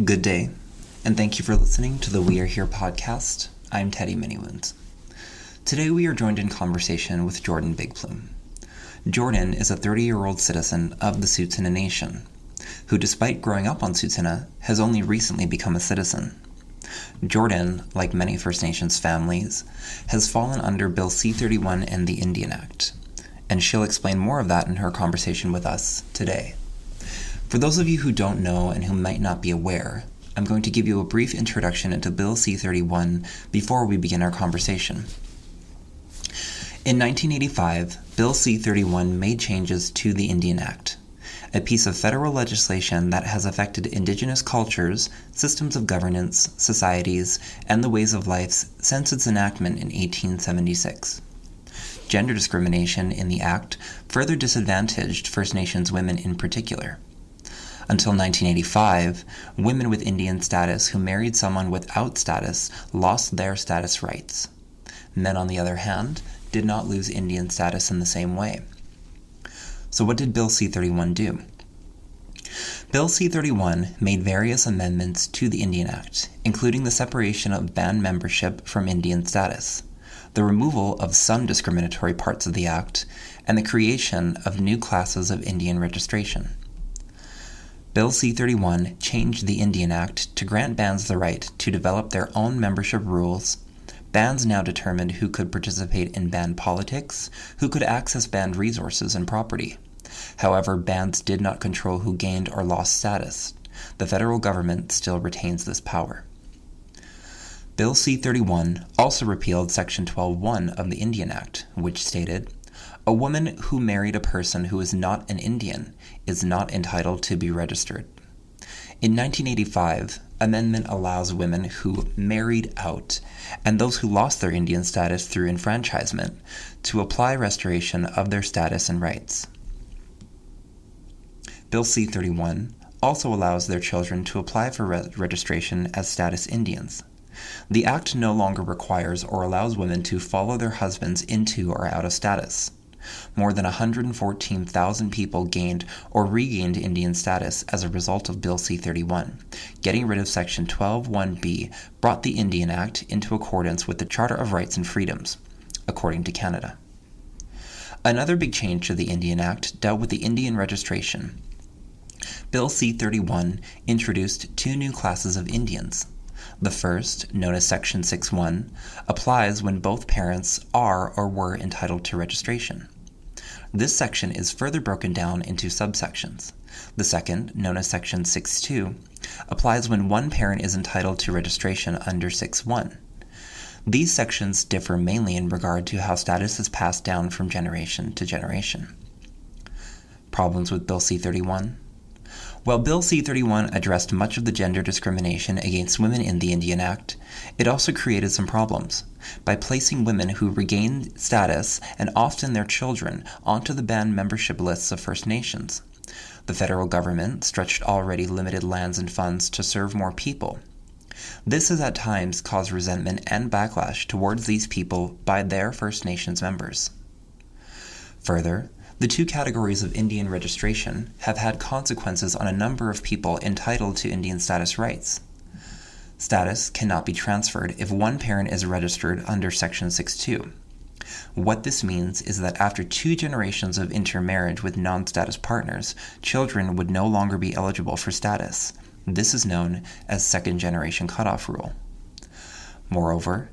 Good day, and thank you for listening to the We Are Here podcast. I'm Teddy Manywounds. Today we are joined in conversation with Jordan Bigplume. Jordan is a 30-year-old citizen of the Tsuut'ina Nation, who despite growing up on Tsuut'ina, has only recently become a citizen. Jordan, like many First Nations families, has fallen under Bill C-31 and the Indian Act, and she'll explain more of that in her conversation with us today. For those of you who don't know and who might not be aware, I'm going to give you a brief introduction into Bill C-31 before we begin our conversation. In 1985, Bill C-31 made changes to the Indian Act, a piece of federal legislation that has affected Indigenous cultures, systems of governance, societies, and the ways of life since its enactment in 1876. Gender discrimination in the Act further disadvantaged First Nations women in particular. Until 1985, women with Indian status who married someone without status lost their status rights. Men, on the other hand, did not lose Indian status in the same way. So what did Bill C-31 do? Bill C-31 made various amendments to the Indian Act, including the separation of band membership from Indian status, the removal of some discriminatory parts of the Act, and the creation of new classes of Indian registration. Bill C-31 changed the Indian Act to grant bands the right to develop their own membership rules. Bands now determined who could participate in band politics, who could access band resources and property. However, bands did not control who gained or lost status. The federal government still retains this power. Bill C-31 also repealed Section 12(1) of the Indian Act, which stated, "A woman who married a person who is not an Indian is not entitled to be registered." In 1985, amendment allows women who married out and those who lost their Indian status through enfranchisement to apply restoration of their status and rights. Bill C-31 also allows their children to apply for registration as status Indians. The Act no longer requires or allows women to follow their husbands into or out of status. More than 114,000 people gained or regained Indian status as a result of Bill C-31. Getting rid of Section 12(1)(b) brought the Indian Act into accordance with the Charter of Rights and Freedoms, according to Canada. Another big change to the Indian Act dealt with the Indian registration. Bill C-31 introduced two new classes of Indians. The first, known as Section 6(1), applies when both parents are or were entitled to registration. This section is further broken down into subsections. The second, known as Section 6(2), applies when one parent is entitled to registration under 6(1). These sections differ mainly in regard to how status is passed down from generation to generation. Problems with Bill C-31? While Bill C-31 addressed much of the gender discrimination against women in the Indian Act, it also created some problems by placing women who regained status, and often their children, onto the band membership lists of First Nations. The federal government stretched already limited lands and funds to serve more people. This has at times caused resentment and backlash towards these people by their First Nations members. Further, the two categories of Indian registration have had consequences on a number of people entitled to Indian status rights. Status cannot be transferred if one parent is registered under Section 6(2). What this means is that after 2 generations of intermarriage with non-status partners, children would no longer be eligible for status. This is known as second-generation cutoff rule. Moreover,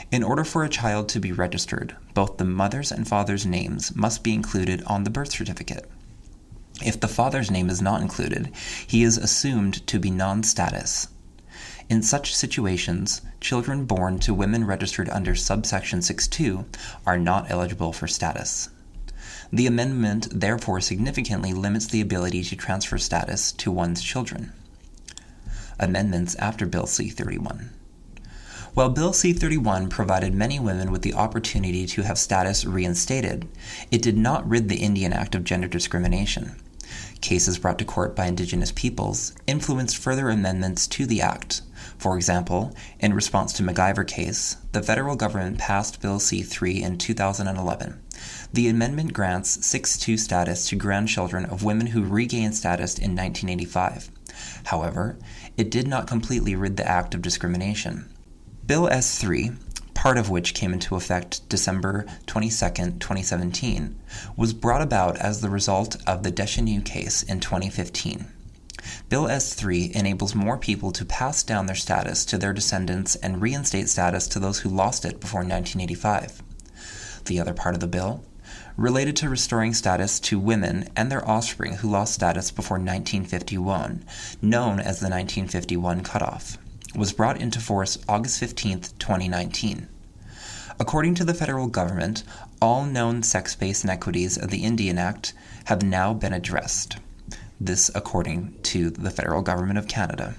in order for a child to be registered, both the mother's and father's names must be included on the birth certificate. If the father's name is not included, he is assumed to be non-status. In such situations, children born to women registered under subsection 6(2) are not eligible for status. The amendment therefore significantly limits the ability to transfer status to one's children. Amendments after Bill C-31. While Bill C-31 provided many women with the opportunity to have status reinstated, it did not rid the Indian Act of gender discrimination. Cases brought to court by Indigenous peoples influenced further amendments to the Act. For example, in response to MacIver case, the federal government passed Bill C-3 in 2011, The amendment grants 6-2 status to grandchildren of women who regained status in 1985. However, it did not completely rid the act of discrimination. Bill S-3, part of which came into effect December 22, 2017, was brought about as the result of the Deschenu case in 2015. Bill S-3 enables more people to pass down their status to their descendants and reinstate status to those who lost it before 1985. The other part of the bill related to restoring status to women and their offspring who lost status before 1951, known as the 1951 cutoff, was brought into force August 15, 2019. According to the federal government, all known sex-based inequities of the Indian Act have now been addressed. This according to the federal government of Canada.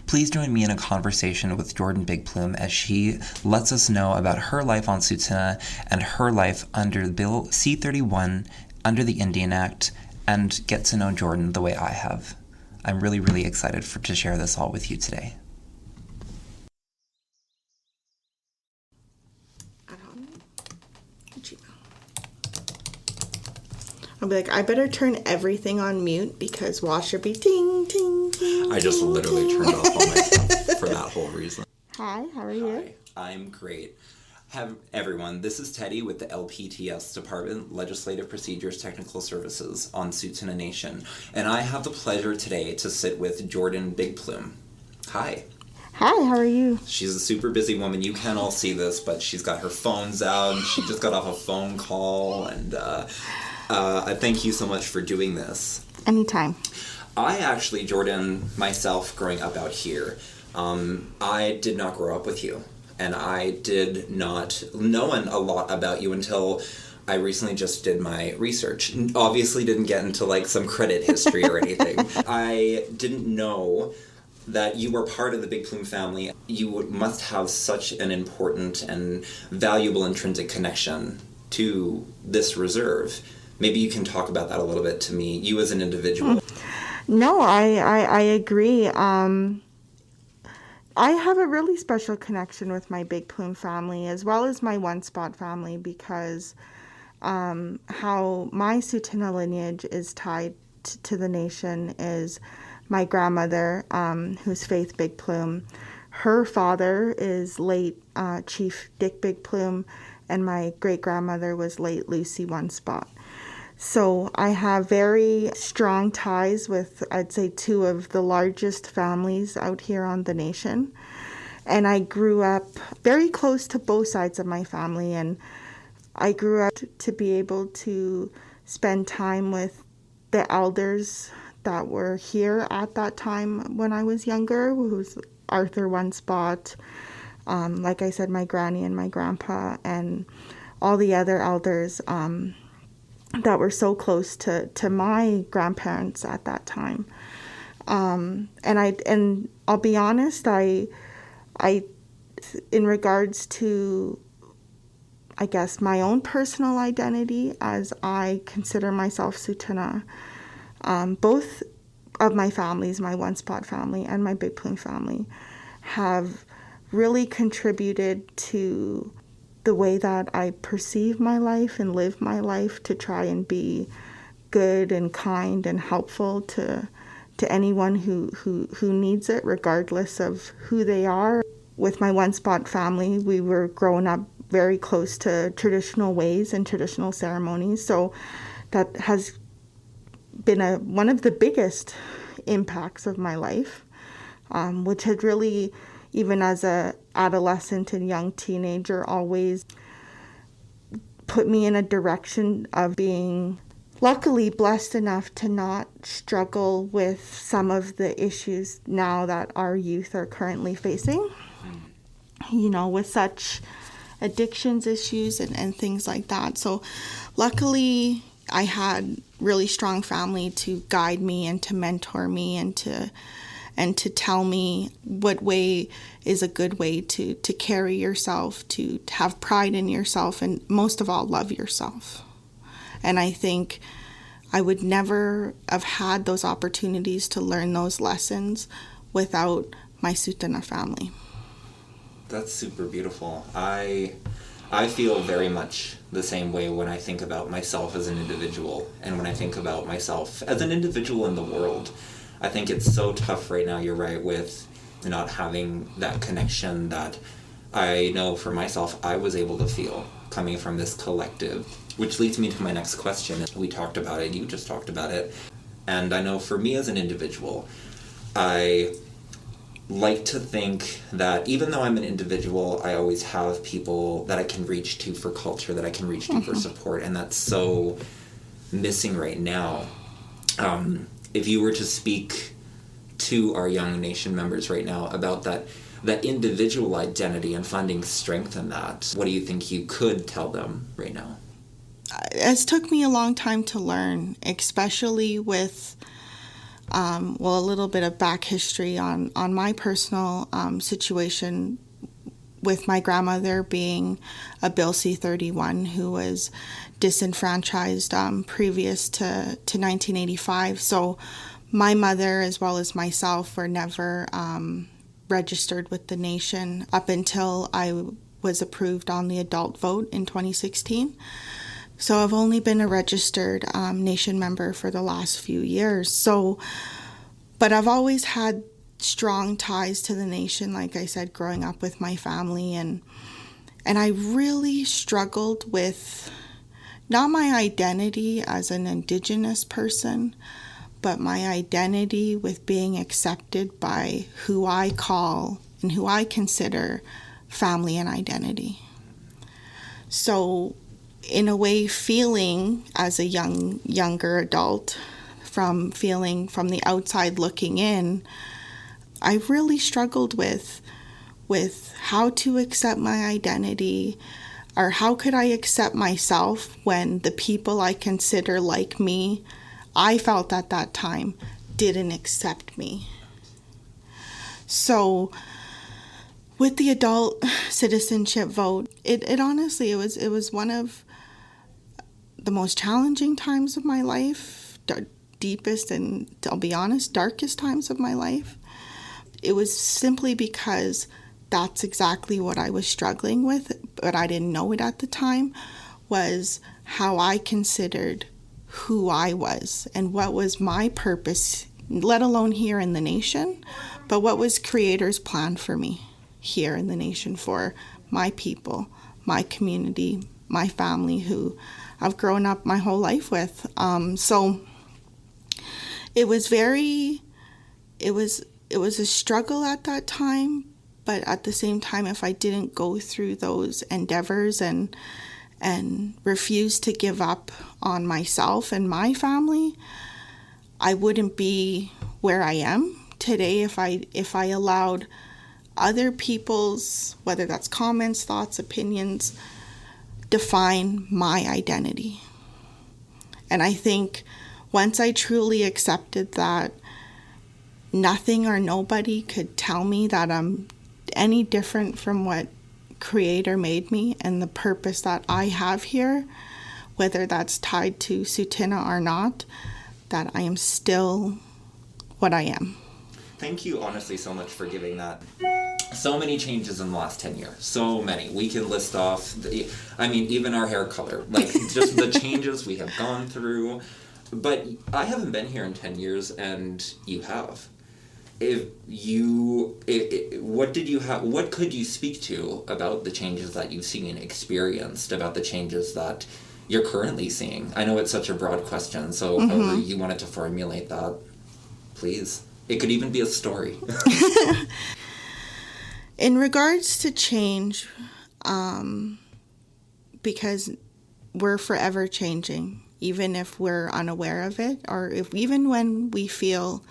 Please join me in a conversation with Jordan Bigplume as she lets us know about her life on Tsuut'ina and her life under Bill C-31 under the Indian Act, and get to know Jordan the way I have. I'm really, really excited to share this all with you today. I'll be like, I better turn everything on mute because Wash should be ting, ting, ting. I just literally turned off all my stuff for that whole reason. Hi, how are you? Hi, I'm great. Everyone, this is Teddy with the LPTS Department, Legislative Procedures Technical Services on Tsuut'ina Nation, and I have the pleasure today to sit with Jordan Bigplume. Hi. Hi, how are you? She's a super busy woman. You can't all see this, but she's got her phones out. She just got off a phone call, and I thank you so much for doing this. Anytime. I actually, Jordan, myself, growing up out here, I did not grow up with you. And I did not know a lot about you until I recently just did my research. Obviously didn't get into like some credit history or anything. I didn't know that you were part of the Bigplume family. You must have such an important and valuable intrinsic connection to this reserve. Maybe you can talk about that a little bit to me, you as an individual. No, I agree. I have a really special connection with my Bigplume family as well as my One Spot family because how my Tsuut'ina lineage is tied to the nation is my grandmother, who's Faith Bigplume. Her father is late Chief Dick Bigplume, and my great-grandmother was late Lucy One Spot. So I have very strong ties with, I'd say, two of the largest families out here on the nation. And I grew up very close to both sides of my family. And I grew up to be able to spend time with the elders that were here at that time when I was younger, who's Arthur One Spot, like I said, my granny and my grandpa, and all the other elders that were so close to my grandparents at that time. And I'll be honest, I in regards to, I guess, my own personal identity, as I consider myself Tsuut'ina, both of my families, my One Spot family and my Bigplume family, have really contributed to the way that I perceive my life and live my life to try and be good and kind and helpful to anyone who needs it, regardless of who they are. With my One Spot family, we were growing up very close to traditional ways and traditional ceremonies, so that has been one of the biggest impacts of my life, which had really, even as a adolescent and young teenager, always put me in a direction of being luckily blessed enough to not struggle with some of the issues now that our youth are currently facing, you know, with such addictions issues and things like that. So luckily I had really strong family to guide me and to mentor me and to tell me what way is a good way to carry yourself, to have pride in yourself, and most of all, love yourself. And I think I would never have had those opportunities to learn those lessons without my Tsuut'ina family. That's super beautiful. I I feel very much the same way when I think about myself as an individual and when I think about myself as an individual in the world. I think it's so tough right now, you're right, with not having that connection that I know for myself I was able to feel coming from this collective, which leads me to my next question. We talked about it, you just talked about it, and I know for me as an individual, I like to think that even though I'm an individual, I always have people that I can reach to for culture, that I can reach to for support, and that's so missing right now. If you were to speak to our young nation members right now about that individual identity and finding strength in that, what do you think you could tell them right now? It's took me a long time to learn, especially with a little bit of back history on my personal situation with my grandmother being a Bill C-31 who was disenfranchised previous to 1985. So my mother, as well as myself, were never registered with the nation up until I was approved on the adult vote in 2016. So I've only been a registered nation member for the last few years. But I've always had strong ties to the nation, like I said, growing up with my family. And I really struggled with not my identity as an Indigenous person, but my identity with being accepted by who I call and who I consider family and identity. So in a way, feeling as a younger adult, from the outside looking in, I really struggled with how to accept my identity, or how could I accept myself when the people I consider like me, I felt at that time, didn't accept me. So with the adult citizenship vote, it honestly, it was one of the most challenging times of my life, deepest and, I'll be honest, darkest times of my life. It was simply because that's exactly what I was struggling with, but I didn't know it at the time, was how I considered who I was and what was my purpose, let alone here in the nation, but what was Creator's plan for me here in the nation for my people, my community, my family, who I've grown up my whole life with. So it was a struggle at that time, but at the same time, if I didn't go through those endeavors and refuse to give up on myself and my family, I wouldn't be where I am today if I allowed other people's, whether that's comments, thoughts, opinions, define my identity. And I think once I truly accepted that nothing or nobody could tell me that I'm any different from what Creator made me and the purpose that I have here, whether that's tied to Tsuut'ina or not, that I am still what I am. Thank you honestly so much for giving that. So many changes in the last 10 years. So many. We can list off, even our hair color. Like, just the changes we have gone through. But I haven't been here in 10 years, and you have. What could you speak to about the changes that you've seen and experienced, about the changes that you're currently seeing? I know it's such a broad question, so however you wanted to formulate that, please. It could even be a story. In regards to change, because we're forever changing, even if we're unaware of it, or even when we feel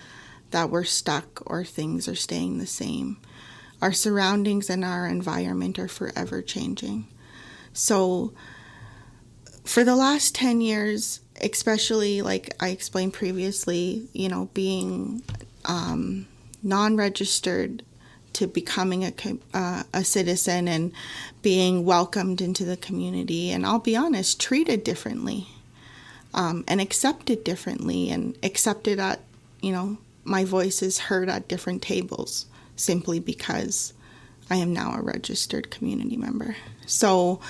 that we're stuck or things are staying the same, our surroundings and our environment are forever changing. So for the last 10 years, especially like I explained previously, being non-registered to becoming a citizen and being welcomed into the community, and I'll be honest, treated differently, and accepted differently, and accepted at, my voice is heard at different tables simply because I am now a registered community member. So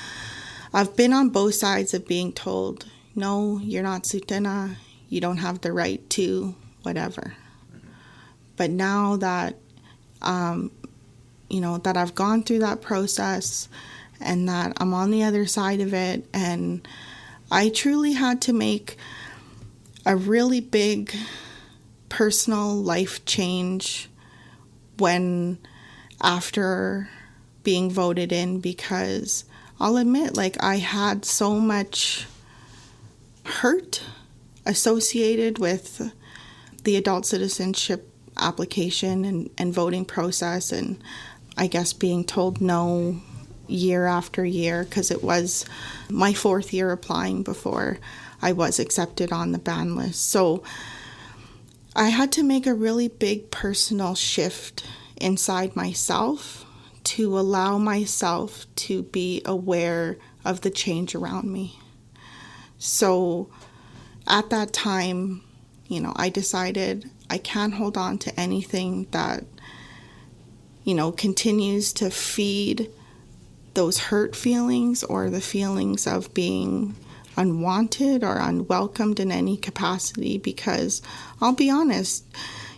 I've been on both sides of being told, no, you're not Tsuut'ina, you don't have the right to whatever. But now that, that I've gone through that process and that I'm on the other side of it, and I truly had to make a really big personal life change after being voted in, because I'll admit, I had so much hurt associated with the adult citizenship application and voting process, and I guess being told no year after year, because it was my 4th year applying before I was accepted on the ban list. So I had to make a really big personal shift inside myself to allow myself to be aware of the change around me. So at that time, I decided I can't hold on to anything that, continues to feed those hurt feelings or the feelings of being unwanted or unwelcomed in any capacity, because I'll be honest,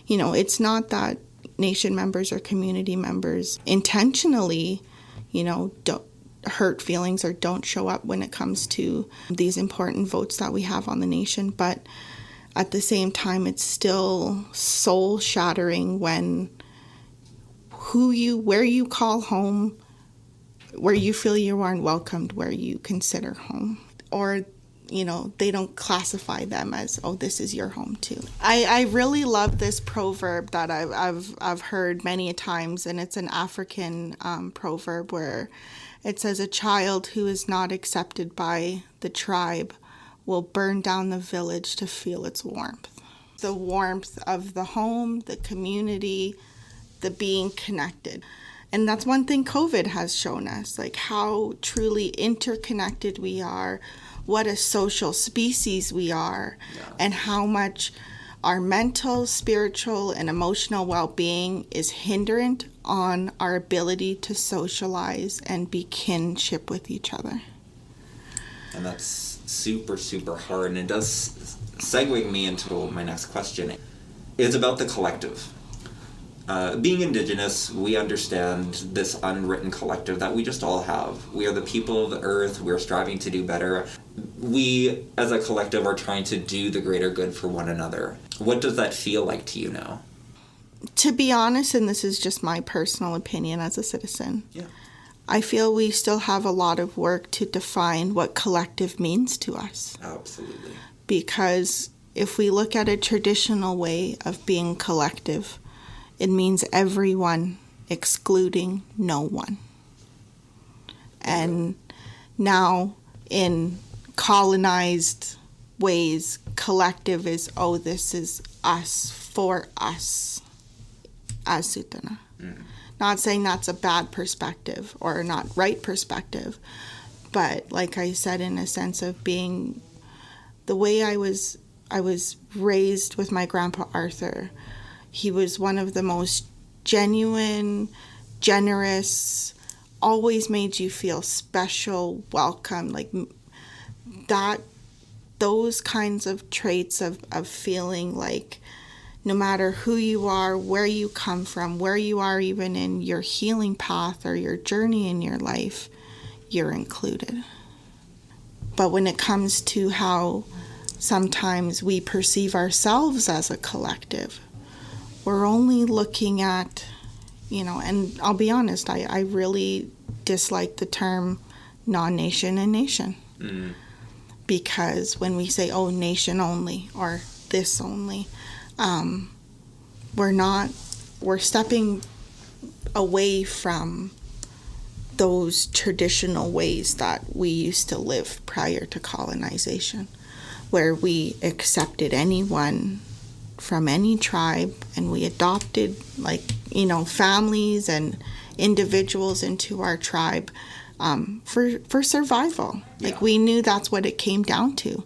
it's not that nation members or community members intentionally, don't hurt feelings or don't show up when it comes to these important votes that we have on the nation. But at the same time, it's still soul shattering when where you call home, where you feel you aren't welcomed, where you consider home, or they don't classify them as, oh, this is your home too. I really love this proverb that I've heard many a times, and it's an African proverb where it says, a child who is not accepted by the tribe will burn down the village to feel its warmth. The warmth of the home, the community, the being connected. And that's one thing COVID has shown us, how truly interconnected we are, what a social species we are, and how much our mental, spiritual, and emotional well-being is hindrant on our ability to socialize and be kinship with each other. And that's super, super hard, and it does segue me into my next question. It's about the collective. Being Indigenous, we understand this unwritten collective that we just all have. We are the people of the earth. We're striving to do better. We, as a collective, are trying to do the greater good for one another. What does that feel like to you now? To be honest, and this is just my personal opinion as a citizen, I feel we still have a lot of work to define what collective means to us. Absolutely. Because if we look at a traditional way of being collective, it means everyone excluding no one. And now in colonized ways, collective is, oh, this is us, for us, as Tsuut'ina. Not saying that's a bad perspective or not right perspective, but like I said, in a sense of being the way I was raised with my grandpa Arthur. He was one of the most genuine, generous, always made you feel special, welcome, that, those kinds of traits of feeling like no matter who you are, where you come from, where you are even in your healing path or your journey in your life, you're included. But when it comes to how sometimes we perceive ourselves as a collective, we're only looking at, and I'll be honest, I really dislike the term non-nation and nation. Because when we say, oh, nation only or this only, we're stepping away from those traditional ways that we used to live prior to colonization, where we accepted anyone from any tribe and we adopted families and individuals into our tribe for survival. We knew that's what it came down to,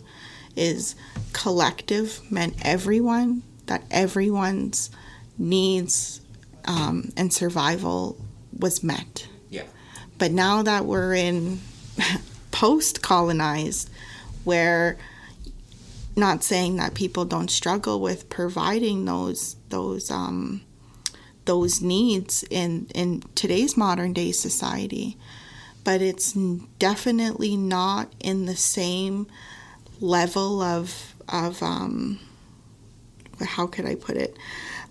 is collective meant everyone, that everyone's needs and survival was met. Yeah. But now that we're in post-colonized, where, not saying that people don't struggle with providing those needs in today's modern day society, but it's definitely not in the same level of how could I put it,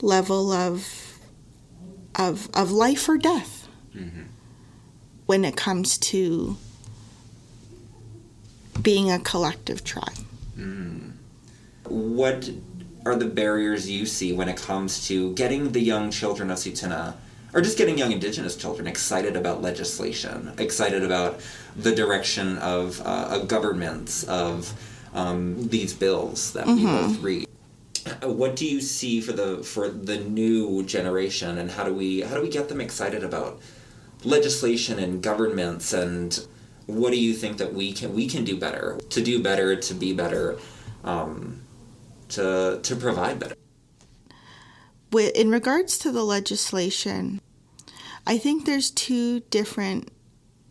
level of life or death. Mm-hmm. When it comes to being a collective tribe. Mm. What are the barriers you see when it comes to getting the young children of Tsuut'ina, or just getting young Indigenous children, excited about legislation, excited about the direction of governments, of these bills that we both read? What do you see for the new generation, and how do we get them excited about legislation and governments, and what do you think that we can do better, to be better, to provide better? In regards to the legislation, I think there's two different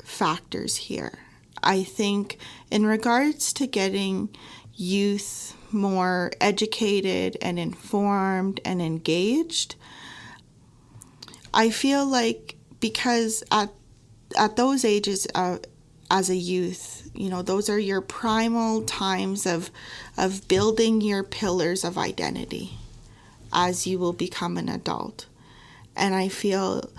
factors here. I think in regards to getting youth more educated and informed and engaged, I feel like, because at those ages as a youth, those are your primal times of building your pillars of identity as you will become an adult. And I feel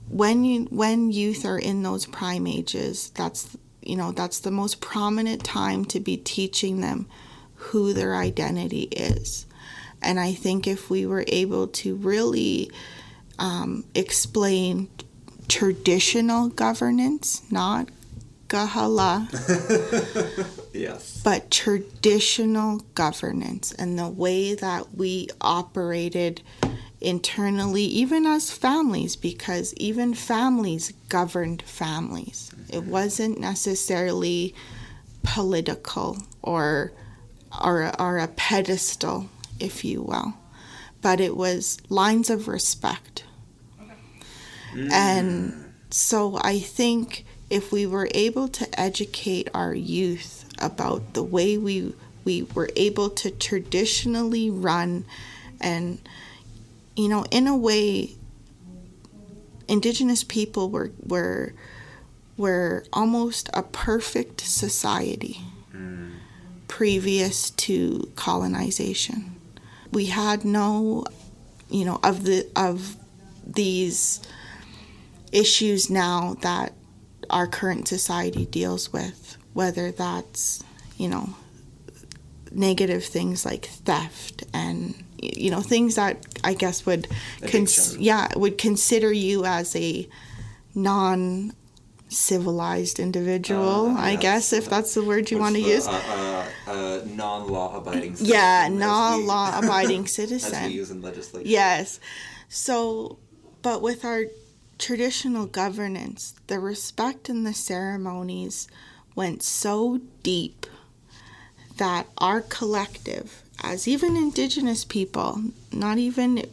when youth are in those prime ages, that's the most prominent time to be teaching them who their identity is. And I think if we were able to really explain traditional governance, not gahala, yes, but traditional governance, and the way that we operated internally, even as families, because even families governed families. It wasn't necessarily political or a pedestal, if you will, but it was lines of respect. And so I think if we were able to educate our youth about the way we were able to traditionally run, and in a way, Indigenous people were almost a perfect society previous to colonization. We had no of these issues now that our current society deals with, whether that's negative things like theft and things that I guess would consider you as a non-civilized individual, I guess, if that's the word you want to use. Non-law-abiding citizen. Yeah, non-law-abiding citizen. As we use in legislation. Yes. So, but with our traditional governance, the respect in the ceremonies went so deep that our collective, as even Indigenous people, not even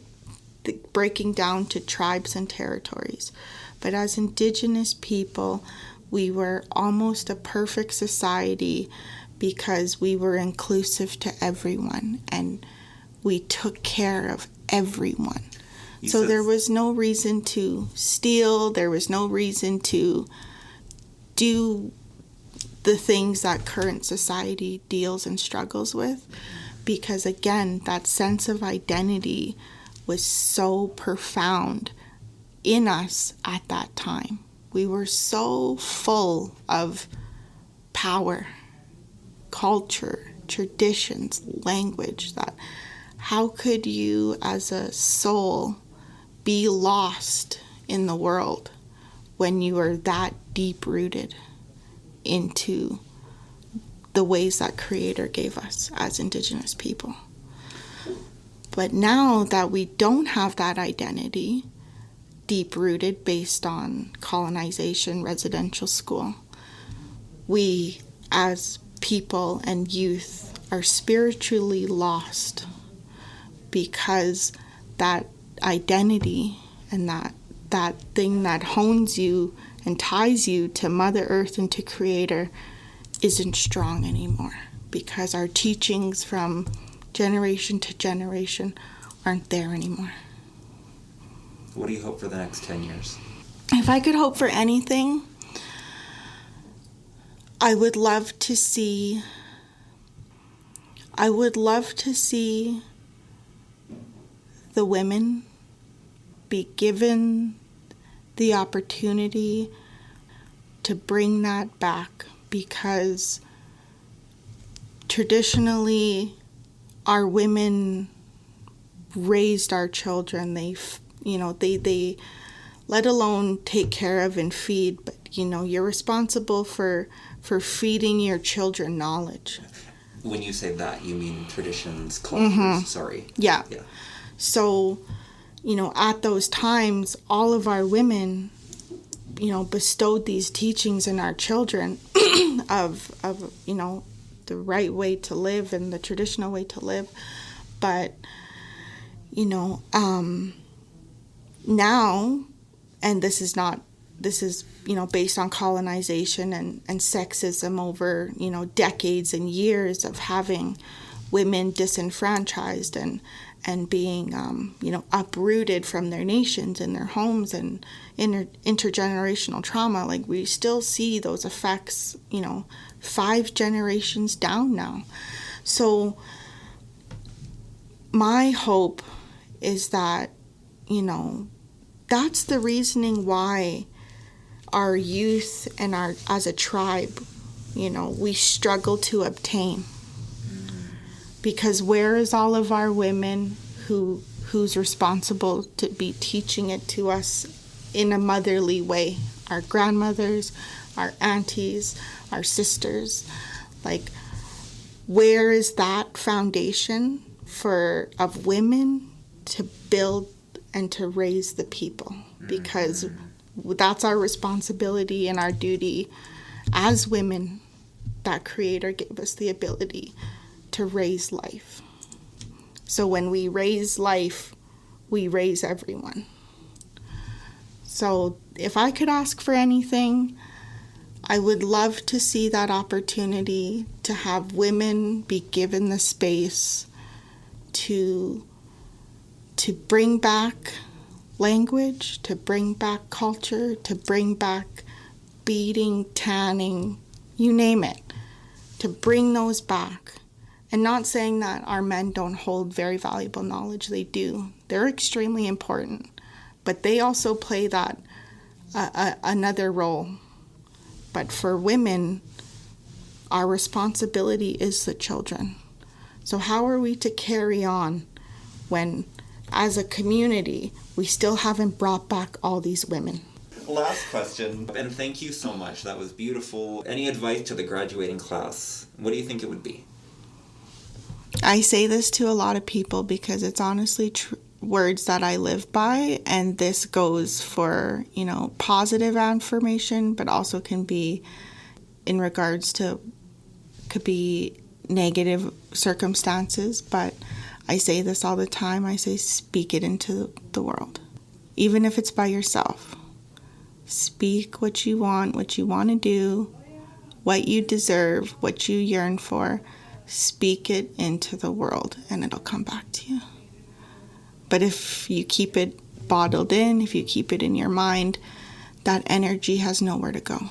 breaking down to tribes and territories, but as Indigenous people, we were almost a perfect society because we were inclusive to everyone and we took care of everyone. So there was no reason to steal. There was no reason to do the things that current society deals and struggles with, because again, that sense of identity was so profound in us at that time. We were so full of power, culture, traditions, language, that how could you as a soul be lost in the world when you are that deep rooted into the ways that Creator gave us as Indigenous people? But now that we don't have that identity deep rooted based on colonization, residential school, we as people and youth are spiritually lost, because that identity and that that thing that hones you and ties you to Mother Earth and to Creator isn't strong anymore, because our teachings from generation to generation aren't there anymore. What do you hope for the next 10 years? If I could hope for anything, I would love to see the women be given the opportunity to bring that back, because traditionally our women raised our children. They let alone take care of and feed, but you're responsible for feeding your children knowledge. When you say that, you mean traditions, cultures, sorry. Yeah. So, at those times, all of our women, bestowed these teachings in our children of the right way to live and the traditional way to live. But, now, and this is based on colonization and sexism over, decades and years of having women disenfranchised and being, uprooted from their nations and their homes, and intergenerational trauma. Like, we still see those effects, 5 generations down now. So my hope is that, that's the reasoning why our youth and as a tribe, we struggle to obtain. Because where is all of our women who's responsible to be teaching it to us in a motherly way? Our grandmothers, our aunties, our sisters. Like, where is that foundation of women to build and to raise the people? Because that's our responsibility and our duty as women. That Creator gave us the ability to raise life. So when we raise life, we raise everyone. So if I could ask for anything, I would love to see that opportunity to have women be given the space to bring back language, to bring back culture, to bring back beading, tanning, you name it, to bring those back. And not saying that our men don't hold very valuable knowledge. They do. They're extremely important. But they also play that another role. But for women, our responsibility is the children. So how are we to carry on when, as a community, we still haven't brought back all these women? Last question, and thank you so much. That was beautiful. Any advice to the graduating class? What do you think it would be? I say this to a lot of people because it's honestly words that I live by, and this goes for, positive affirmation, but also can be in regards to, could be negative circumstances. But I say this all the time. I say, speak it into the world, even if it's by yourself. Speak what you want to do, what you deserve, what you yearn for. Speak it into the world and it'll come back to you. But if you keep it bottled in, if you keep it in your mind, that energy has nowhere to go.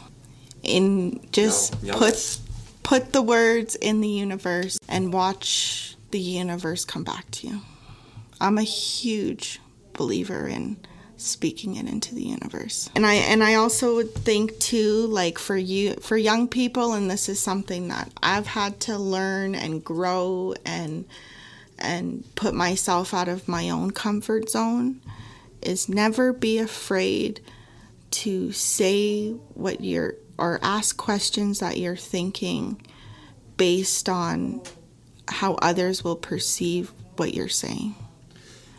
Put the words in the universe and watch the universe come back to you. I'm a huge believer in speaking it into the universe. And I also would think too, like for young people, and this is something that I've had to learn and grow and put myself out of my own comfort zone, is never be afraid to say or ask questions that you're thinking based on how others will perceive what you're saying.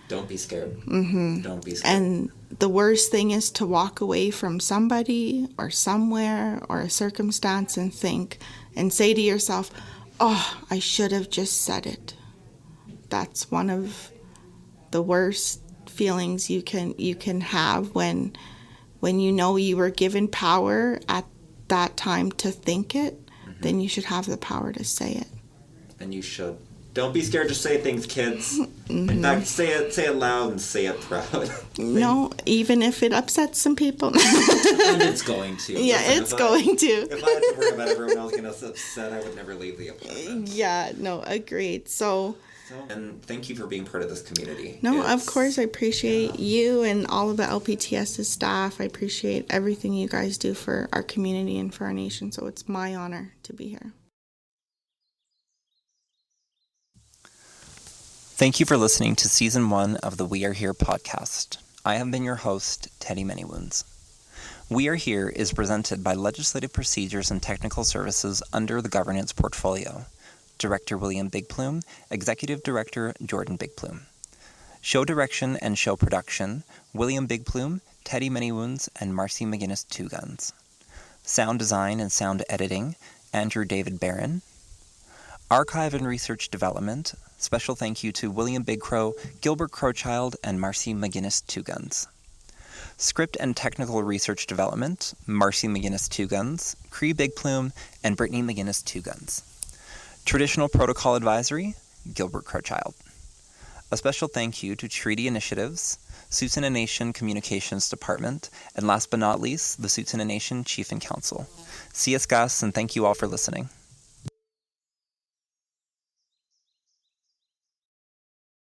Don't be scared. Mm-hmm. Don't be scared. And the worst thing is to walk away from somebody or somewhere or a circumstance and think and say to yourself, oh, I should have just said it. That's one of the worst feelings you can have when you know you were given power at that time to think it, then you should have the power to say it. And you should. Don't be scared to say things, kids. In fact, say it loud and say it proud. No, even if it upsets some people. And it's going to. Yeah, Listen, going to. If I had to worry about everyone else getting upset, I would never leave the apartment. Yeah, no, agreed. And thank you for being part of this community. No, of course, I appreciate you and all of the LPTS's staff. I appreciate everything you guys do for our community and for our nation. So it's my honor to be here. Thank you for listening to Season 1 of the We Are Here podcast. I have been your host, Teddy Manywounds. We Are Here is presented by Legislative Procedures and Technical Services under the Governance Portfolio. Director William Bigplume, Executive Director Jordan Bigplume. Show direction and show production, William Bigplume, Teddy Manywounds, and Marcy McGinnis Two Guns. Sound design and sound editing, Andrew David Barron. Archive and research development, special thank you to William Big Crow, Gilbert Crowchild, and Marcy McGinnis Two Guns. Script and technical research development, Marcy McGinnis Two Guns, Cree Bigplume, and Brittany McGinnis Two Guns. Traditional Protocol Advisory, Gilbert Crowchild. A special thank you to Treaty Initiatives, Tsuut'ina Nation Communications Department, and last but not least, the Tsuut'ina Nation Chief and Council. See us, guys, and thank you all for listening.